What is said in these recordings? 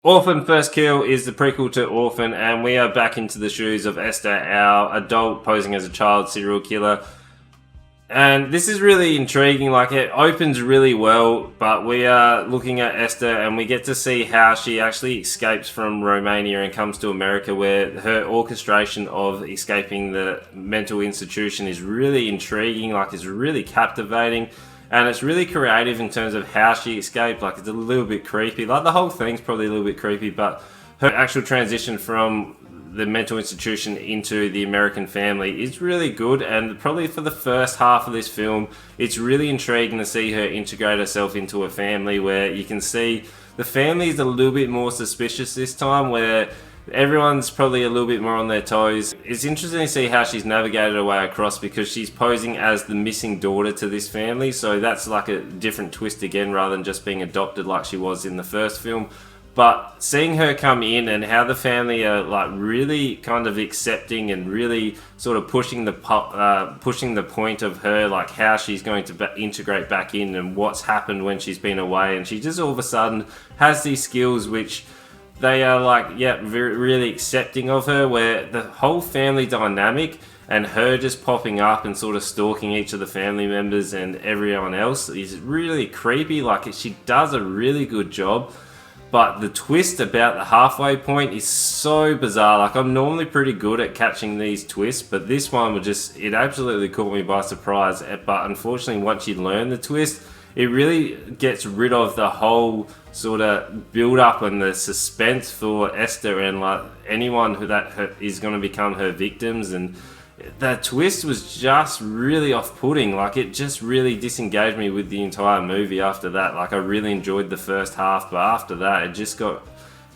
Orphan First Kill is the prequel to Orphan, and we are back into the shoes of Esther, our adult posing as a child serial killer. And this is really intriguing, like it opens really well, but we are looking at Esther and we get to see how she actually escapes from Romania and comes to America, where her orchestration of escaping the mental institution is really intriguing, like it's really captivating. And it's really creative in terms of how she escaped. Like, it's a little bit creepy. Like, the whole thing's probably a little bit creepy, but her actual transition from the mental institution into the American family is really good. And probably for the first half of this film, it's really intriguing to see her integrate herself into a family, where you can see the family is a little bit more suspicious this time, where everyone's probably a little bit more on their toes. It's interesting to see how she's navigated her way across, because she's posing as the missing daughter to this family, so that's like a different twist again, rather than just being adopted like she was in the first film. But seeing her come in and how the family are like really kind of accepting and really sort of pushing the point of her, like how she's going to integrate back in and what's happened when she's been away, and she just all of a sudden has these skills which they are like, yeah, really accepting of her, where the whole family dynamic and her just popping up and sort of stalking each of the family members and everyone else is really creepy. Like, she does a really good job, but the twist about the halfway point is so bizarre. Like, I'm normally pretty good at catching these twists, but this one it absolutely caught me by surprise. But unfortunately, once you learn the twist, it really gets rid of the whole sort of build up and the suspense for Esther and like anyone is going to become her victims. And that twist was just really off-putting. Like, it just really disengaged me with the entire movie after that. Like, I really enjoyed the first half, but after that it just got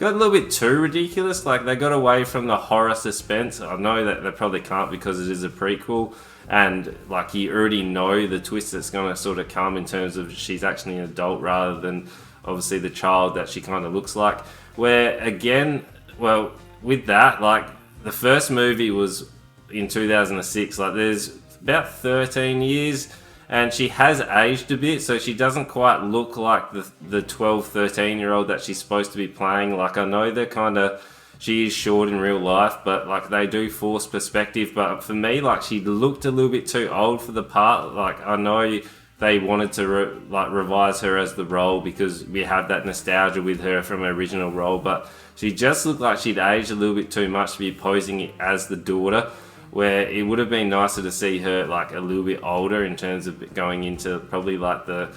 a little bit too ridiculous. Like, they got away from the horror suspense. I know that they probably can't, because it is a prequel, and like you already know the twist that's going to sort of come in terms of she's actually an adult rather than obviously the child that she kind of looks like. Where again, well, with that, like the first movie was in 2006, like there's about 13 years, and she has aged a bit, so she doesn't quite look like the 12-13 year old that she's supposed to be playing. Like, I know they're kind of, she is short in real life, but like they do force perspective. But for me, like, she looked a little bit too old for the part. Like, I know they wanted to revise her as the role because we have that nostalgia with her from her original role, but she just looked like she'd aged a little bit too much to be posing as the daughter, where it would have been nicer to see her like a little bit older in terms of going into probably like the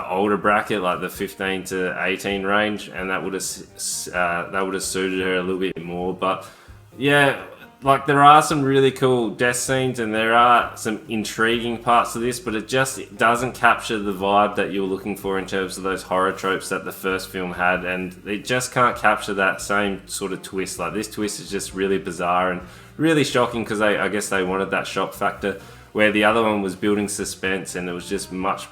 older bracket, like the 15 to 18 range, and that would have suited her a little bit more. But yeah, like there are some really cool death scenes and there are some intriguing parts to this, but it doesn't capture the vibe that you're looking for in terms of those horror tropes that the first film had, and it just can't capture that same sort of twist. Like, this twist is just really bizarre and really shocking, because I guess they wanted that shock factor, where the other one was building suspense and it was just much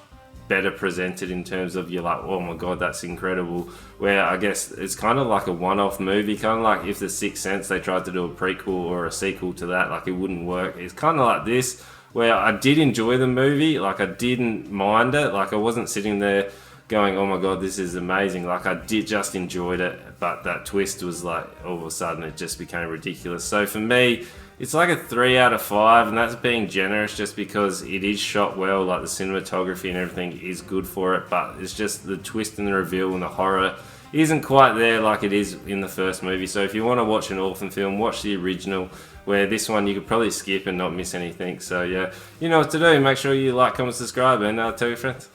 better presented in terms of, you're like, oh my god, that's incredible. Where I guess it's kind of like a one-off movie, kind of like if The Sixth Sense they tried to do a prequel or a sequel to that, like it wouldn't work. It's kind of like this, where I did enjoy the movie, like I didn't mind it, like I wasn't sitting there going, oh my god, this is amazing. Like, I just enjoyed it, but that twist was like, all of a sudden it just became ridiculous. So for me, it's like a 3 out of 5, and that's being generous, just because it is shot well. Like, the cinematography and everything is good for it, but it's just the twist and the reveal and the horror isn't quite there like it is in the first movie. So if you want to watch an Orphan film, watch the original, where this one you could probably skip and not miss anything. So yeah, you know what to do. Make sure you like, comment, subscribe, and tell your friends.